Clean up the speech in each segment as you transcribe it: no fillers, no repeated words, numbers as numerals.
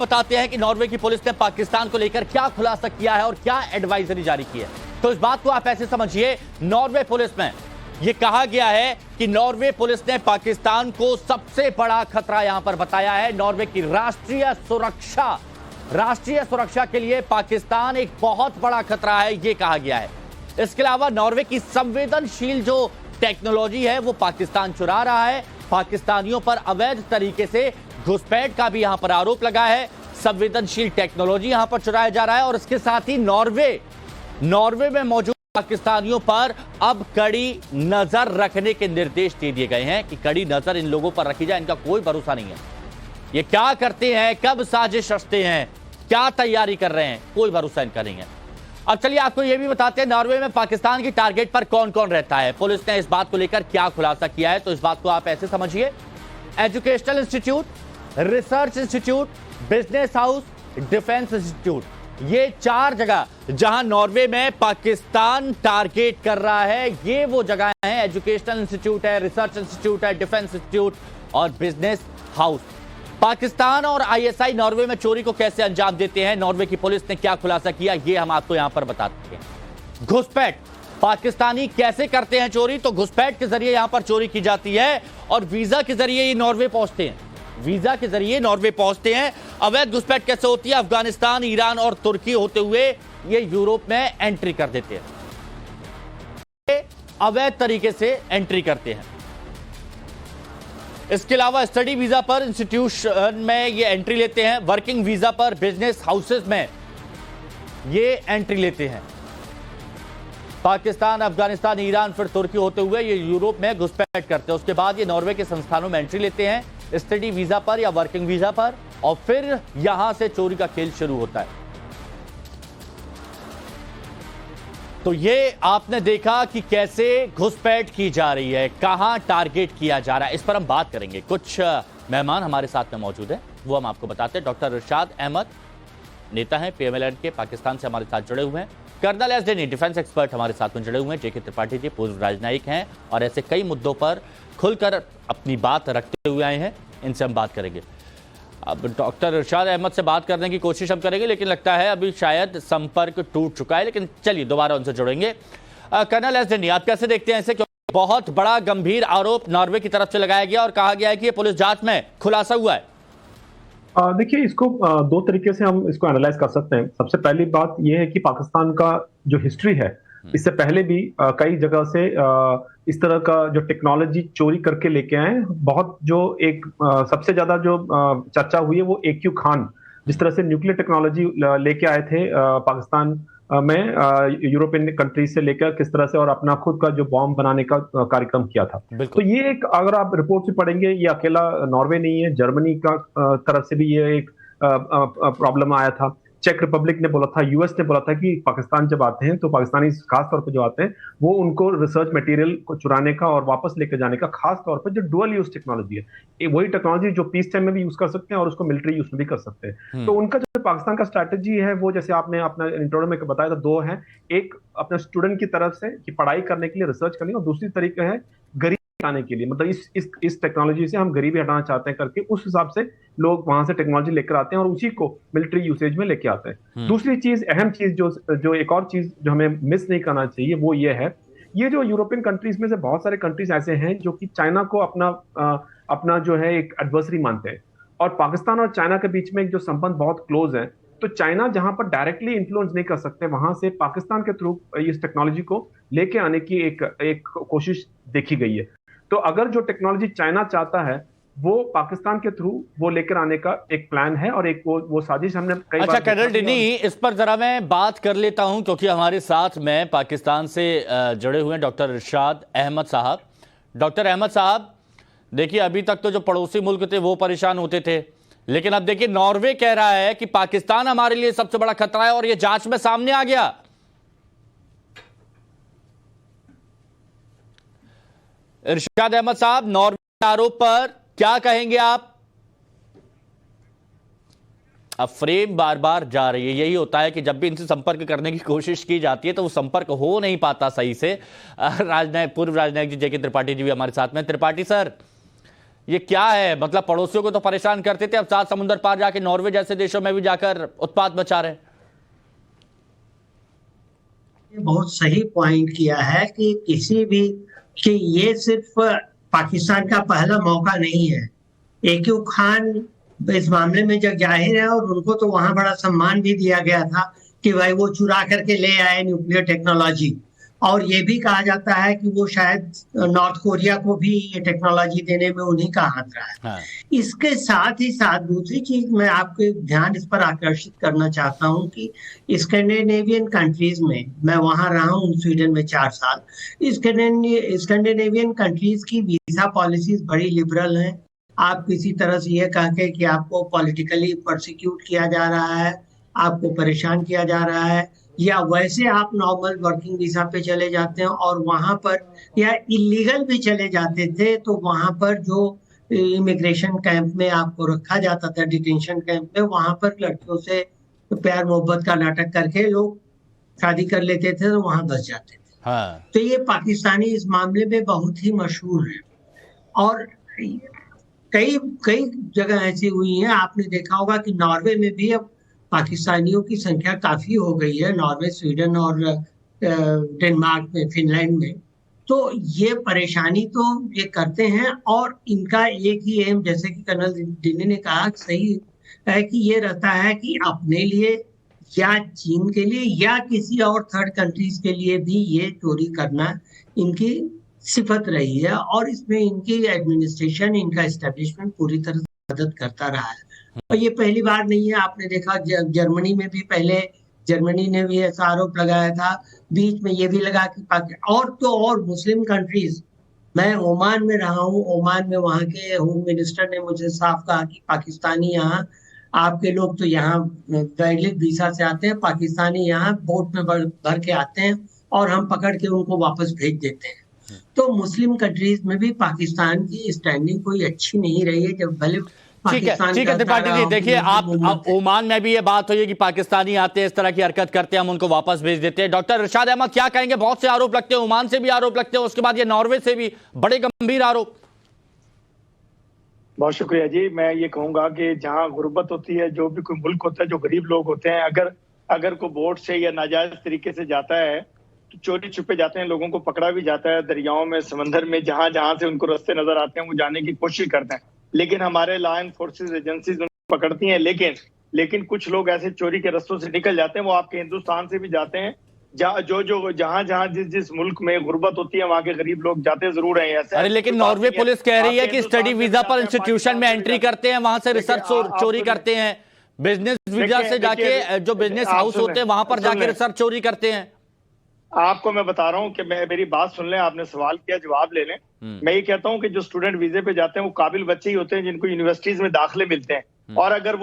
बताते हैं कि नॉर्वे की पुलिस ने पाकिस्तान को लेकर क्या खुलासा किया है और क्या एडवाइजरी जारी की है। तो इस बात को आप ऐसे समझिए, नॉर्वे पुलिस में यह कहा गया है कि नॉर्वे पुलिस ने पाकिस्तान को सबसे बड़ा खतरा यहां पर बताया है। नॉर्वे की राष्ट्रीय सुरक्षा के लिए पाकिस्तान एक बहुत बड़ा खतरा है, यह कहा गया है। इसके अलावा नॉर्वे की संवेदनशील जो टेक्नोलॉजी है वो पाकिस्तान चुरा रहा है। पाकिस्तानियों पर अवैध तरीके से घुसपैठ का भी यहां पर आरोप लगा है। संवेदनशील टेक्नोलॉजी यहां पर चुराया जा रहा है और इसके साथ ही नॉर्वे में मौजूद पाकिस्तानियों पर अब कड़ी नजर रखने के निर्देश दे दिए गए हैं कि कड़ी नजर इन लोगों पर रखी जाए। इनका कोई भरोसा नहीं है, ये क्या करते हैं, कब साजिश रचते हैं, क्या तैयारी कर रहे हैं, कोई भरोसा इनका नहीं है। अब चलिए आपको यह भी बताते हैं नॉर्वे में पाकिस्तान की टारगेट पर कौन कौन रहता है। पुलिस ने इस बात को लेकर क्या खुलासा किया है, तो इस बात को आप ऐसे समझिए। Educational institute, research institute, business house, defence institute, ये 4 जगह जहां नॉर्वे में पाकिस्तान टारगेट कर रहा है, ये वो जगह हैं। एजुकेशनल इंस्टीट्यूट है, रिसर्च इंस्टीट्यूट है, डिफेंस इंस्टीट्यूट और बिजनेस हाउस। पाकिस्तान और आईएसआई नॉर्वे में चोरी को कैसे अंजाम देते हैं, नॉर्वे की पुलिस ने क्या खुलासा किया, ये हम आपको यहां पर बताते हैं। घुसपैठ, पाकिस्तानी कैसे करते हैं चोरी, तो घुसपैठ के जरिए यहां पर चोरी की जाती है और वीजा के जरिए ये नॉर्वे पहुंचते हैं। वीजा के जरिए नॉर्वे पहुंचते हैं। अवैध घुसपैठ कैसे होती है, अफगानिस्तान, ईरान और तुर्की होते हुए ये यूरोप में एंट्री कर देते हैं, अवैध तरीके से एंट्री करते हैं। इसके अलावा स्टडी वीजा पर इंस्टीट्यूशन में ये एंट्री लेते हैं। वर्किंग वीजा पर बिजनेस हाउसेस में ये एंट्री लेते हैं। पाकिस्तान, अफगानिस्तान, ईरान, फिर तुर्की होते हुए ये यूरोप में घुसपैठ करते हैं। उसके बाद ये नॉर्वे के संस्थानों में एंट्री लेते हैं, स्टडी वीजा पर या वर्किंग वीजा पर, और फिर यहां से चोरी का खेल शुरू होता है। तो ये आपने देखा कि कैसे घुसपैठ की जा रही है, कहां टारगेट किया जा रहा है, इस पर हम बात करेंगे। कुछ मेहमान हमारे साथ में मौजूद हैं, वो हम आपको बताते हैं। डॉक्टर इरशाद अहमद नेता हैं पीएमएलएन के, पाकिस्तान से हमारे साथ जुड़े हुए हैं। कर्नल एस डेनी डिफेंस एक्सपर्ट हमारे साथ में जुड़े हुए हैं। जेके त्रिपाठी जी पूर्व राजनयिक हैं और ऐसे कई मुद्दों पर खुलकर अपनी बात रखते हुए आए हैं, इनसे हम बात करेंगे। अब डॉक्टर इरशाद अहमद से बात करने की कोशिश हम करेंगे, लेकिन लगता है अभी शायद संपर्क टूट चुका है, लेकिन चलिए दोबारा उनसे जुड़ेंगे। कर्नल एस डेनी, आप कैसे देखते हैं इसे, क्योंकि बहुत बड़ा गंभीर आरोप नॉर्वे की तरफ से लगाया गया और कहा गया है कि ये पुलिस जांच में खुलासा हुआ है। देखिए, इसको 2 तरीके से हम इसको एनालाइज कर सकते हैं। सबसे पहली बात यह है कि पाकिस्तान का जो हिस्ट्री है, इससे पहले भी कई जगह से इस तरह का जो टेक्नोलॉजी चोरी करके लेके आए। बहुत जो एक सबसे ज्यादा जो चर्चा हुई है वो AQ खान, जिस तरह से न्यूक्लियर टेक्नोलॉजी लेके आए थे पाकिस्तान में, यूरोपियन कंट्रीज से लेकर किस तरह से, और अपना खुद का जो बॉम्ब बनाने का कार्यक्रम किया था। तो ये एक, अगर आप रिपोर्ट से पढ़ेंगे, ये अकेला नॉर्वे नहीं है, जर्मनी का तरफ से भी ये एक प्रॉब्लम आया था। चेक रिपब्लिक ने बोला था, यूएस ने बोला था कि पाकिस्तान जब आते हैं तो पाकिस्तानी खास तौर पर जो आते हैं वो उनको रिसर्च मटेरियल को चुराने का और वापस लेकर जाने का, खास तौर पर जो डुअल यूज टेक्नोलॉजी है, वही टेक्नोलॉजी जो पीस टाइम में भी यूज कर सकते हैं और उसको मिलिट्री यूज में भी कर सकते हैं। तो उनका जो पाकिस्तान का स्ट्रैटेजी है वो, जैसे आपने अपना इंट्रो में बताया था, 2 है। एक अपने स्टूडेंट की तरफ से कि पढ़ाई करने के लिए, रिसर्च करने, और दूसरी तरीका है गरीब हटाने के लिए, मतलब इस टेक्नोलॉजी से हम गरीबी हटाना चाहते हैं करके, उस हिसाब से लोग वहां से टेक्नोलॉजी लेकर आते हैं और उसी को मिलिट्री यूसेज में लेके आते हैं। दूसरी चीज, अहम चीज, जो एक और चीज जो हमें मिस नहीं करना चाहिए, वो ये है, ये जो यूरोपियन कंट्रीज में से बहुत सारे कंट्रीज ऐसे हैं जो कि चाइना को अपना जो है एक एडवर्सरी मानते हैं, और पाकिस्तान और चाइना के बीच में एक जो संबंध बहुत क्लोज है। तो चाइना जहां पर डायरेक्टली इन्फ्लुएंस नहीं कर सकते, वहां से पाकिस्तान के थ्रू इस टेक्नोलॉजी को लेके आने की एक कोशिश देखी गई है। तो अगर जो टेक्नोलॉजी चाइना चाहता है वो पाकिस्तान के थ्रू वो लेकर आने का एक प्लान है, और एक वो साजिश हमने कई अच्छा कर्नल डेनी, इस पर जरा मैं बात कर लेता हूं, क्योंकि हमारे साथ में पाकिस्तान से जुड़े हुए हैं डॉक्टर इरशाद अहमद साहब। डॉक्टर अहमद साहब, देखिए अभी तक तो जो पड़ोसी मुल्क थे वो परेशान होते थे, लेकिन अब देखिए नॉर्वे कह रहा है कि पाकिस्तान हमारे लिए सबसे बड़ा खतरा है और ये जांच में सामने आ गया। इरशाद अहमद साहब, नॉर्वे के आरोप पर क्या कहेंगे आप? अब फ्रेम बार बार जा रही है, यही होता है कि जब भी इनसे संपर्क करने की कोशिश की जाती है तो वो संपर्क हो नहीं पाता सही से। पूर्व राजनयिक जी जेके त्रिपाठी जी भी हमारे साथ में। त्रिपाठी सर, ये क्या है? मतलब पड़ोसियों को तो परेशान करते थे, अब 7 समुंदर पार जाके नॉर्वे जैसे देशों में भी जाकर उत्पात मचा रहे हैं। बहुत सही पॉइंट किया है कि किसी भी कि ये सिर्फ पाकिस्तान का पहला मौका नहीं है। AQ खान इस मामले में जब जाहिर है, और उनको तो वहां बड़ा सम्मान भी दिया गया था कि भाई वो चुरा करके ले आए न्यूक्लियर टेक्नोलॉजी, और ये भी कहा जाता है कि वो शायद नॉर्थ कोरिया को भी ये टेक्नोलॉजी देने में उन्हीं का हाथ रहा है। हाँ। इसके साथ ही साथ दूसरी चीज मैं आपके ध्यान इस पर आकर्षित करना चाहता हूं कि स्कैंडिनेवियन कंट्रीज में, मैं वहां रहा हूं स्वीडन में 4 साल, स्कैंडिनेवियन कंट्रीज की वीजा पॉलिसीज बड़ी लिबरल हैं। आप किसी तरह से ये कह के कि आपको पॉलिटिकली प्रोसिक्यूट किया जा रहा है, आपको परेशान किया जा रहा है, या वैसे आप नॉर्मल वर्किंग वीजा पे चले जाते हैं और वहां पर, या इलीगल भी चले जाते थे तो वहां पर जो इमिग्रेशन कैंप में आपको रखा जाता था, डिटेंशन कैंप में, वहां पर लड़कियों से प्यार मोहब्बत का नाटक करके लोग शादी कर लेते थे तो वहां बस जाते थे। हाँ। तो ये पाकिस्तानी इस मामले में बहुत ही मशहूर है, और कई कई जगह ऐसी हुई हैं। आपने देखा होगा कि नॉर्वे में भी अब पाकिस्तानियों की संख्या काफी हो गई है, नॉर्वे, स्वीडन और डेनमार्क में, फिनलैंड में। तो ये परेशानी तो ये करते हैं, और इनका एक ही एम, जैसे कि कर्नल दिल्ली ने कहा, सही है कि ये रहता है कि अपने लिए या चीन के लिए या किसी और थर्ड कंट्रीज के लिए भी ये चोरी करना इनकी सिफत रही है, और इसमें इनकी एडमिनिस्ट्रेशन, इनका एस्टेब्लिशमेंट पूरी तरह से मदद करता रहा है। और ये पहली बार नहीं है। आपने देखा जर्मनी में भी पहले जर्मनी ने भी ऐसा आरोप लगाया था, बीच में ये भी लगा कि और तो और मुस्लिम कंट्रीज, मैं ओमान में रहा हूँ, ओमान में वहाँ के होम मिनिस्टर ने मुझे साफ कहा कि पाकिस्तानी यहाँ, आपके लोग तो यहाँ वैलिड वीजा से आते हैं, पाकिस्तानी यहाँ बोट में भर के आते हैं और हम पकड़ के उनको वापस भेज देते हैं। तो मुस्लिम कंट्रीज में भी पाकिस्तान की स्टैंडिंग कोई अच्छी नहीं रही है, जब भले ठीक है त्रिपाठी जी, देखिए आप ओमान में भी ये बात हुई है कि पाकिस्तानी आते हैं, इस तरह की हरकत करते हैं, हम उनको वापस भेज देते हैं। डॉक्टर इरशाद अहमद क्या कहेंगे? बहुत से आरोप लगते हैं, ओमान से भी आरोप लगते हैं, उसके बाद ये नॉर्वे से भी बड़े गंभीर आरोप। बहुत शुक्रिया जी। मैं ये कहूंगा कि जहां गुर्बत होती है, जो भी कोई मुल्क होता है, जो गरीब लोग होते हैं, अगर कोई बोट से या नाजायज तरीके से जाता है तो चोरी छुपे जाते हैं, लोगों को पकड़ा भी जाता है, दरियाओं में, समंदर में, जहां जहां से उनको रास्ते नजर आते हैं वो जाने की कोशिश करते हैं, लेकिन हमारे लॉ एनफोर्सेस एजेंसीज उनको पकड़ती हैं। लेकिन कुछ लोग ऐसे चोरी के रास्तों से निकल जाते हैं, वो आपके हिंदुस्तान से भी जाते हैं, जहां जिस मुल्क में गुर्बत होती है वहां के गरीब लोग जाते जरूर हैं ऐसे। अरे लेकिन नॉर्वे पुलिस कह रही है कि स्टडी वीजा पर इंस्टीट्यूशन में एंट्री करते हैं, वहां से रिसर्च चोरी करते हैं, बिजनेस वीजा से जाके जो बिजनेस हाउस होते हैं वहां पर जाके रिसर्च चोरी करते हैं। आपको मैं बता रहा हूं कि मेरी बात सुन लें, आपने सवाल किया, जवाब ले लें। मैं ये कहता हूं कि जो स्टूडेंट वीजे पे जाते हैं वो काबिल बच्चे ही होते हैं जिनको यूनिवर्सिटीज में दाखिले मिलते हैं, और अगर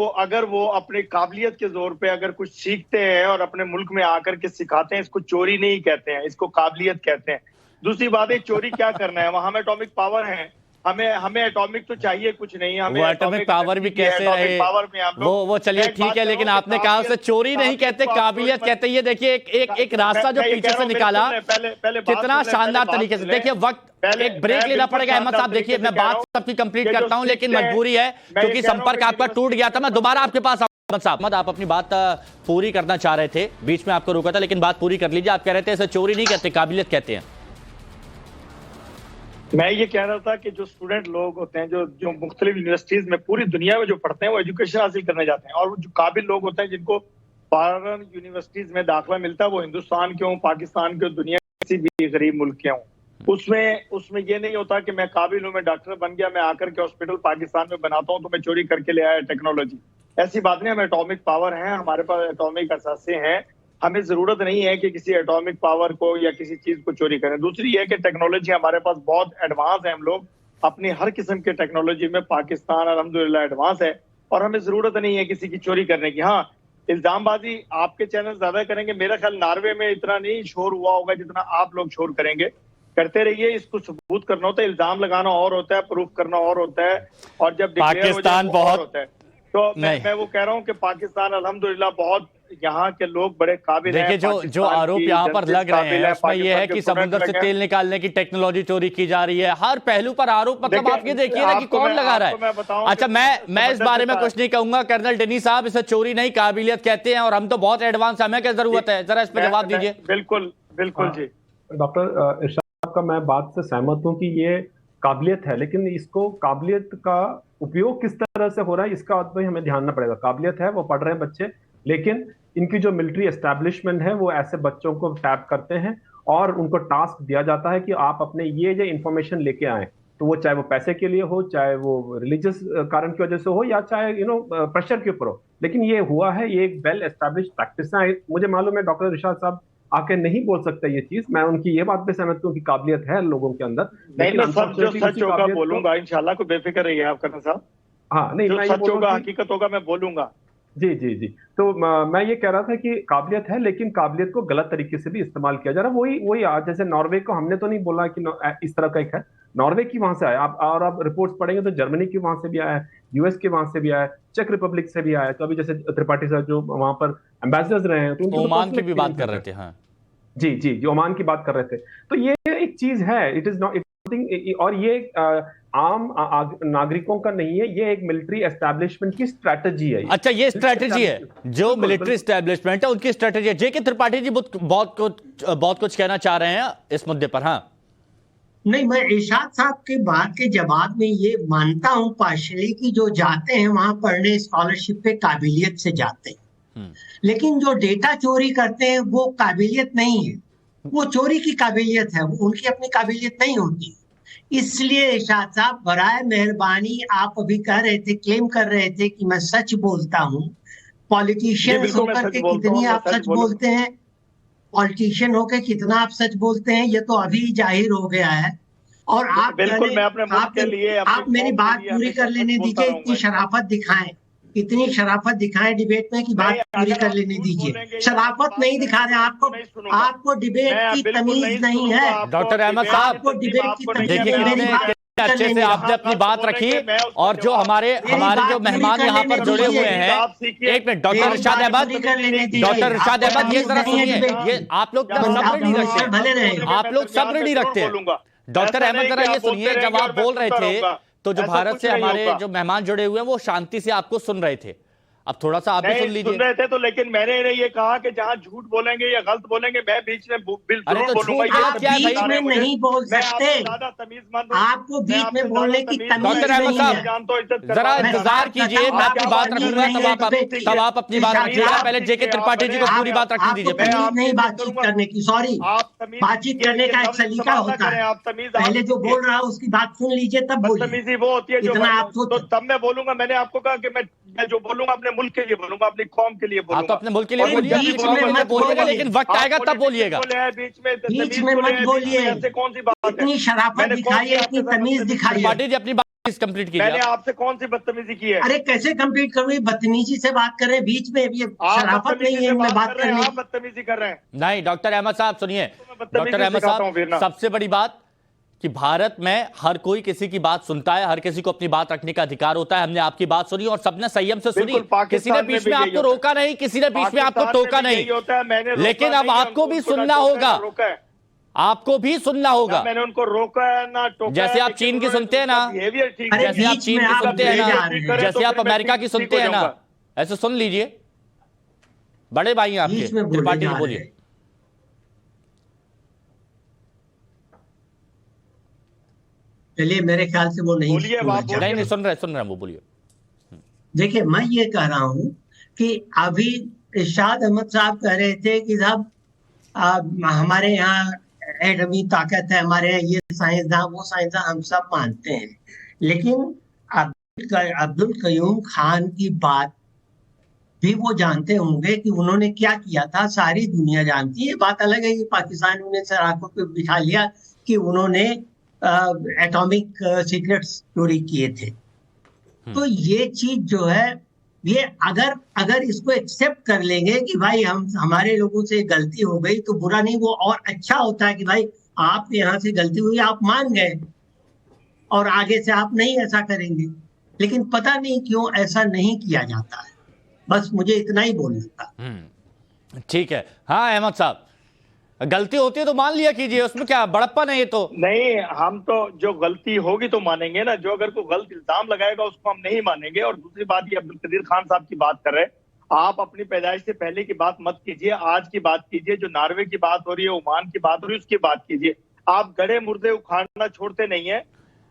वो अपने काबिलियत के जोर पे अगर कुछ सीखते हैं और अपने मुल्क में आकर के सिखाते हैं, इसको चोरी नहीं कहते हैं, इसको काबिलियत कहते हैं। दूसरी बात है, चोरी क्या करना है, वहां में एटॉमिक पावर है, हमें एटॉमिक तो चाहिए कुछ नहीं, हमें वो एटॉमिक पावर भी कैसे रहे, पावर में हम लोग वो चलिए ठीक है, लेकिन आपने कहा उसे चोरी नहीं कहते, काबिलियत कहते हैं। ये देखिए एक रास्ता जो पीछे से निकाला, कितना शानदार तरीके से। देखिए वक्त एक ब्रेक लेना पड़ेगा अहमद साहब। देखिए मैं बात सबकी कंप्लीट करता हूं, लेकिन मजबूरी है क्योंकि संपर्क आपका टूट गया था। मैं दोबारा आपके पास अहमद साहब, आप अपनी बात पूरी करना चाह रहे थे, बीच में आपको रोका था, लेकिन बात पूरी कर लीजिए। आप कह रहे थे इसे चोरी नहीं कहते, काबिलियत कहते हैं। मैं ये कह रहा था कि जो स्टूडेंट लोग होते हैं, जो मुख्तलिफ यूनिवर्सिटीज में पूरी दुनिया में जो पढ़ते हैं, वो एजुकेशन हासिल करने जाते हैं, और जो काबिल लोग होते हैं जिनको फॉरेन यूनिवर्सिटीज में दाखिला मिलता है, वो हिंदुस्तान के हों, पाकिस्तान के हों, दुनिया किसी भी गरीब मुल्क के हों। उसमें ये नहीं होता कि मैं काबिल हूं, मैं डॉक्टर बन गया, मैं आकर के हॉस्पिटल पाकिस्तान में बनाता हूं तो मैं चोरी करके ले आया टेक्नोलॉजी। ऐसी बात नहीं, हमें एटॉमिक पावर है, हमारे पास एटॉमिक असासे हैं, हमें जरूरत नहीं है कि किसी एटॉमिक पावर को या किसी चीज को चोरी करें। दूसरी है कि टेक्नोलॉजी हमारे पास बहुत एडवांस है, हम लोग अपनी हर किस्म के टेक्नोलॉजी में पाकिस्तान अल्हम्दुलिल्लाह एडवांस है, और हमें जरूरत नहीं है किसी की चोरी करने की। हाँ, इल्जामबाजी आपके चैनल ज्यादा करेंगे, मेरा ख्याल नॉर्वे में इतना नहीं शोर हुआ होगा जितना आप लोग शोर करेंगे। करते रहिए, इसको सबूत करना होता है, इल्जाम लगाना और होता है, प्रूफ करना और होता है, और जब पाकिस्तान बहुत होता है। तो मैं वो कह रहा हूँ कि पाकिस्तान अल्हम्दुलिल्लाह बहुत यहाँ के लोग बड़े काबिल हैं। देखिए, जो आरोप यहाँ पर लग रहे हैं उसमें यह है कि समुद्र से तेल निकालने की टेक्नोलॉजी चोरी की जा रही है। हर पहलू पर आरोप, मतलब आप ये देखिए ना कि कौन लगा रहा है। अच्छा, मैं इस बारे में कुछ नहीं कहूंगा। कर्नल डेनी साहब, इसे चोरी नहीं काबिलियत कहते हैं और हम तो बहुत एडवांस, हमें क्या जरूरत है? जरा इस पर जवाब दीजिए। बिल्कुल बिल्कुल जी। डॉक्टर इरशाद का मैं बात से सहमत हूं कि ये काबिलियत है, लेकिन इसको काबिलियत का उपयोग किस तरह से हो रहा है इसका भी हमें ध्यान रखना पड़ेगा। काबिलियत है, वो पढ़ रहे हैं बच्चे, लेकिन इनकी जो मिलिट्री एस्टैब्लिशमेंट है वो ऐसे बच्चों को टैप करते हैं और उनको टास्क दिया जाता है कि आप अपने ये इंफॉर्मेशन लेके आए। तो वो चाहे वो पैसे के लिए हो, चाहे वो रिलीजियस कारण की वजह से हो, या चाहे प्रेशर के ऊपर हो, लेकिन ये हुआ है। ये एक वेल एस्टैब्लिश प्रैक्टिस है। मुझे मालूम है डॉक्टर इरशाद साहब आके नहीं बोल सकते ये चीज, मैं उनकी ये बात पे सहमत हूँ कि काबिलियत है लोगों के अंदर। नहीं, जो सच होगा बोलूंगा इंशाल्लाह, कोई बेफिक्र रहिए आप कर्नल साहब। हाँ, नहीं, जो सच होगा, हकीकत होगा, मैं बोलूंगा। जी जी जी। तो मैं ये कह रहा था कि काबिलियत है, लेकिन काबिलियत को गलत तरीके से भी इस्तेमाल किया जा रहा है। वही जैसे नॉर्वे को हमने तो नहीं बोला कि इस तरह का एक है, नॉर्वे की वहां से आया। आप रिपोर्ट्स पढ़ेंगे तो जर्मनी की वहां से भी आया है, यूएस के वहां से भी आया है, चेक रिपब्लिक से भी आया है। तो अभी जैसे त्रिपाठी साहब जो वहां पर एम्बेसडर्स रहे हैं, तो ओमान की भी बात कर रहे थे। हाँ जी जी, जो ओमान की बात कर रहे थे। तो ये एक चीज है, इट इज नॉट, और ये आम नागरिकों का नहीं है, ये एक मिलिट्री एस्टैब्लिशमेंट की स्ट्रैटेजी है। अच्छा, ये स्ट्रैटेजी है जो मिलिट्री एस्टैब्लिशमेंट है उनकी स्ट्रैटेजी है। जेके त्रिपाठी जी बहुत कुछ कहना चाह रहे हैं इस मुद्दे पर। हाँ, नहीं, मैं इरशाद साहब के बात के जवाब में ये मानता हूं पार्शली कि जो जाते हैं वहां पढ़ने स्कॉलरशिप पे काबिलियत से जाते हैं, लेकिन जो डेटा चोरी करते हैं वो काबिलियत नहीं है, वो चोरी की काबिलियत है, वो उनकी अपनी काबिलियत नहीं होती। इसलिए इरशाद साहब, बराए मेहरबानी, आप अभी कह रहे थे, क्लेम कर रहे थे कि मैं सच बोलता हूँ। पॉलिटिशियन होकर के कितनी आप सच बोलते हैं, पॉलिटिशियन होकर कितना आप सच बोलते हैं, ये तो अभी जाहिर हो गया है। और आप बिल्कुल, मैं अपने मुल्क के लिए, आप मेरी बात पूरी कर लेने दीजिए। इतनी शराफत दिखाएं, इतनी शराफत दिखाएं डिबेट में कि बात पूरी कर लेने दीजिए। शराफत नहीं दिखा रहे आपको डिबेट की तमीज नहीं है। डॉक्टर अहमद साहब, आपको डिबेट की तमीज अच्छे से आपने अपनी बात रखी, और जो हमारे जो मेहमान यहाँ पर जुड़े हुए हैं, एक मिनट, डॉक्टर इरशाद अहमद, ये जरा सुनिए। ये आप लोग सब्र नहीं रखते, आप लोग सब्र नहीं रखते। डॉक्टर अहमद, जरा ये सुनिए, जब आप बोल रहे थे तो जो भारत से हमारे जो मेहमान जुड़े हुए हैं वो शांति से आपको सुन रहे थे। अब थोड़ा सा आप भी सुन लीजिए। सुन रहे थे तो, लेकिन मैंने ये कहा कि जहां झूठ बोलेंगे या गलत बोलेंगे, मैं बीच में अरे तो बोलूंगा। आप बीच में नहीं बोल सकते, आपको बीच में बोलने की तमीज डॉक्टर अहमद साहब, जरा इंतजार कीजिए, मैं आपकी बात रखूंगा, तब आप अपनी बात रखिएगा। पहले जेके त्रिपाठी जी को पूरी बात रखने दीजिए। नहीं बातचीत करने की, सॉरी, बातचीत करने का एक सलीका होता है। पहले जो बोल रहा है उसकी बात सुन लीजिए, तब बोलिए। वो होती है इतना आप तब मैं बोलूंगा। मैंने आपको कहा कि मैं जो बोलूंगा अपने मुल्क के लिए बोलूंगा, अपनी कौम के लिए बोलूंगा। तो अपने मुल्क के लिए बोलिएगा, लेकिन वक्त आएगा तब बोलिएगा। बीच में मत बोलिए। ऐसे कौन सी बात है? इतनी शराफत दिखाइए, इतनी तमीज दिखाइए। त्रिपाठी जी अपनी बात कंप्लीट कीजिए। मैंने आपसे कौन सी बदतमीजी की है? अरे कैसे कंप्लीट करूँ? बदतमीजी से बात कर रहे हैं, बीच में ये शराफत नहीं है इनमें बात करने की। बदतमीजी कर रहे हैं। नहीं, डॉक्टर अहमद साहब सुनिए, डॉक्टर अहमद साहब, सबसे बड़ी बात कि भारत में हर कोई किसी की बात सुनता है, हर किसी को अपनी बात रखने का अधिकार होता है। हमने आपकी बात सुनी और सबने संयम से सुनी, किसी ने बीच में आपको रोका नहीं, किसी ने बीच में आपको टोका नहीं, लेकिन अब आपको भी सुनना होगा, आपको भी सुनना होगा। मैंने उनको रोका है ना टोका। जैसे आप चीन की सुनते हैं ना, जैसे आप चीन की सुनते हैं ना, जैसे आप अमेरिका की सुनते हैं ना, ऐसे सुन लीजिए। बड़े भाई हैं आपके, त्रिपाठी जी बोलिए। चलिए, मेरे ख्याल से वो नहीं सुन रहे वो बोलिए। देखिए, मैं ये कह रहा हूं कि अभी इरशाद अहमद साहब कह रहे थे कि साहब हमारे यहाँ एटमी ताकत है, हमारे यहाँ ये साइंसदान वो साइंसदान, हम सब मानते हैं, लेकिन अब्दुल कयूम खान की बात भी वो जानते होंगे कि उन्होंने क्या किया था, सारी दुनिया जानती है। बात अलग है कि पाकिस्तान ने सर आंखों पे बिठा लिया कि उन्होंने एटॉमिक सीक्रेट्स चोरी किए थे। तो ये चीज जो है, ये अगर इसको एक्सेप्ट कर लेंगे कि भाई हमारे लोगों से गलती हो गई तो बुरा नहीं, वो और अच्छा होता है कि भाई आप यहाँ से गलती हुई, आप मान गए और आगे से आप नहीं ऐसा करेंगे। लेकिन पता नहीं क्यों ऐसा नहीं किया जाता है। बस मुझे इतना ही बोलना था। ठीक है। हाँ अहमद साहब, गलती होती है तो मान लिया कीजिए, उसमें क्या बड़प्पन है ये तो। नहीं, हम तो जो गलती होगी तो मानेंगे ना, जो अगर कोई गलत इल्जाम लगाएगा उसको हम नहीं मानेंगे। और दूसरी बात, ये अब्दुल कदीर खान साहब की बात कर रहे हैं, आप अपनी पैदाइश से पहले की बात मत कीजिए, आज की बात कीजिए। जो नॉर्वे की बात हो रही है, ओमान की बात हो रही है, उसकी बात कीजिए। आप गड़े मुर्दे उखाड़ना छोड़ते नहीं है,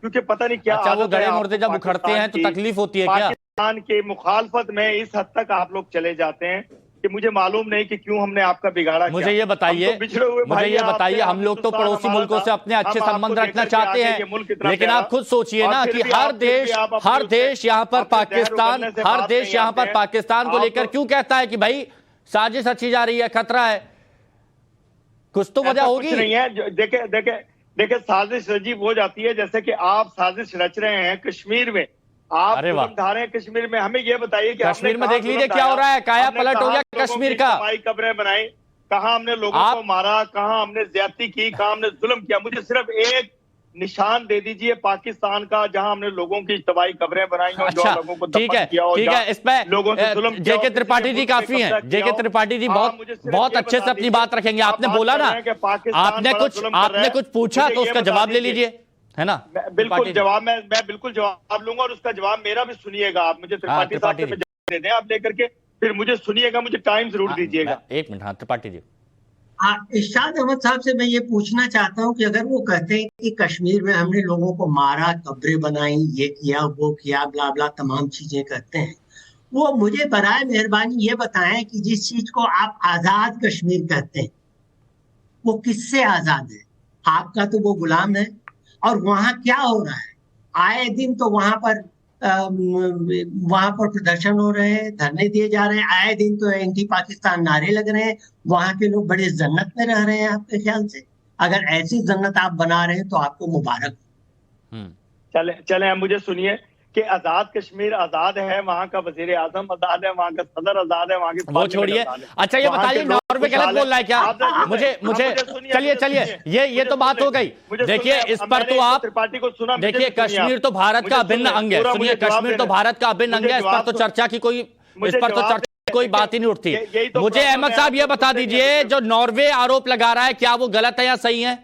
क्योंकि पता नहीं क्या। अच्छा, वो गड़े मुर्दे जब उखड़ते हैं तो तकलीफ होती है क्या? पाकिस्तान के मुखालफत में इस हद तक आप लोग चले जाते हैं कि मुझे मालूम नहीं कि क्यों हमने आपका बिगाड़ा। मुझे ये बताइए, मुझे ये बताइए, हम लोग तो पड़ोसी मुल्कों से अपने अच्छे संबंध रखना चाहते हैं, लेकिन आप खुद सोचिए ना कि हर देश यहाँ पर पाकिस्तान, हर देश यहाँ पर पाकिस्तान को लेकर क्यों कहता है कि भाई साजिश रची जा रही है, खतरा है? कुछ तो वजह होगी। नहीं है, देखे साजिश रजी हो जाती है, जैसे कि आप साजिश रच रहे हैं कश्मीर में, आप ढा रहे हैं कश्मीर में। हमें ये बताइए कि कश्मीर में देख लीजिए क्या हो रहा है, काया पलट हो गया कश्मीर का। कब्रें बनाई, कहां हमने लोगों को मारा, कहां हमने ज्यादती की, कहां हमने जुल्म किया। मुझे सिर्फ एक निशान दे दीजिए पाकिस्तान का जहां हमने लोगों की इज्तमाही कब्रें बनाई हो, अच्छा, लोगों को ठीक है, इसमें लोगों से जुल्म किया। जेके त्रिपाठी जी काफी हैं, जेके त्रिपाठी जी बहुत अच्छे से अपनी बात रखेंगे। आपने बोला ना, आपने कुछ पूछा तो उसका जवाब ले लीजिए, है ना? बिल्कुल जवाब, मैं बिल्कुल जवाब लूंगा, और उसका जवाब मेरा भी सुनिएगा आप। मुझे त्रिपाठी साहब से जवाब दे दें आप लेकर के, फिर मुझे सुनिएगा, मुझे टाइम जरूर दीजिएगा। एक मिनट। हाँ त्रिपाठी जी। इरशाद अहमद साहब से मैं ये पूछना चाहता हूँ कि अगर वो कहते हैं कि कश्मीर में हमने लोगों को मारा, कब्रें बनाई, ये किया, वो किया, ब्ला ब्ला तमाम चीजें करते हैं, वो मुझे बराए मेहरबानी ये बताएं कि जिस चीज को आप आजाद कश्मीर कहते हैं वो किससे आजाद है? आपका तो वो गुलाम है। और वहां क्या हो रहा है? आए दिन तो वहां पर प्रदर्शन हो रहे हैं, धरने दिए जा रहे हैं, आए दिन तो एंटी पाकिस्तान नारे लग रहे हैं। वहां के लोग बड़े जन्नत में रह रहे हैं आपके ख्याल से? अगर ऐसी जन्नत आप बना रहे हैं तो आपको मुबारक। चले मुझे सुनिए कि आजाद कश्मीर आजाद है, वहां का वजीर आजम आजाद है, वहां का सदर आजाद है, वहां के वो छोड़िए। अच्छा ये बताइए, नॉर्वे गलत बोल रहा है क्या? मुझे चलिए ये तो बात हो गई। देखिए इस पर तो आप देखिए, कश्मीर तो भारत का अभिन्न अंग है। सुनिए, कश्मीर तो भारत का अभिन्न अंग है, इस पर तो चर्चा की कोई बात ही नहीं उठती। मुझे अहमद साहब ये बता दीजिए, जो नॉर्वे आरोप लगा रहा है, क्या वो गलत है या सही है?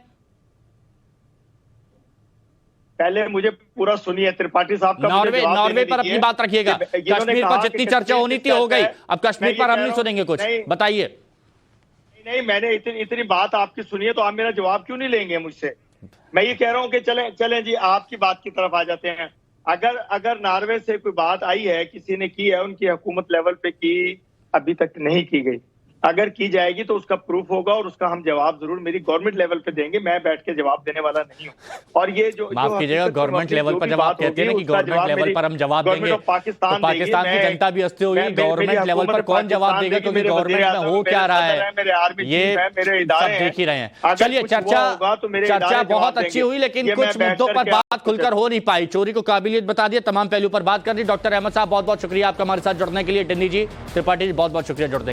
पहले मुझे पूरा सुनिए, त्रिपाठी साहब का नॉर्वे पर अपनी बात रखिएगा। कश्मीर पर जितनी चर्चा होनी थी हो गई, अब कश्मीर पर हम नहीं सुनेंगे कुछ। बताइए। नहीं, मैंने इतनी बात आपकी सुनी है तो आप मेरा जवाब क्यों नहीं लेंगे मुझसे? मैं ये कह रहा हूं कि चलें जी, आपकी बात की तरफ आ जाते हैं। अगर नॉर्वे से कोई बात आई है, किसी ने की है, उनकी हुकूमत लेवल पे की, अभी तक नहीं की गई। अगर की जाएगी तो उसका प्रूफ होगा और उसका हम जवाब जरूर मेरी गवर्नमेंट लेवल पे देंगे। मैं बैठ के जवाब देने वाला नहीं हूँ। और ये जो माफ कीजिएगा, गवर्नमेंट लेवल पर जवाब कहते हैं कि गवर्नमेंट लेवल पर हम जवाब देंगे, तो पाकिस्तान की जनता भी हंसती होगी। गवर्नमेंट लेवल पर कौन जवाब देगा, क्योंकि गवर्नमेंट में हो क्या रहा है ये सब देख ही रहे हैं। चलिए, चर्चा बहुत अच्छी हुई, लेकिन कुछ मुद्दों पर बात खुलकर हो नहीं पाई। चोरी को काबिलियत बता दिया, तमाम पहलू पर बात कर दी। डॉक्टर अहमद साहब बहुत बहुत शुक्रिया आपका हमारे साथ जुड़ने के लिए। डन्नी जी, त्रिपाठी जी बहुत बहुत शुक्रिया जुड़ने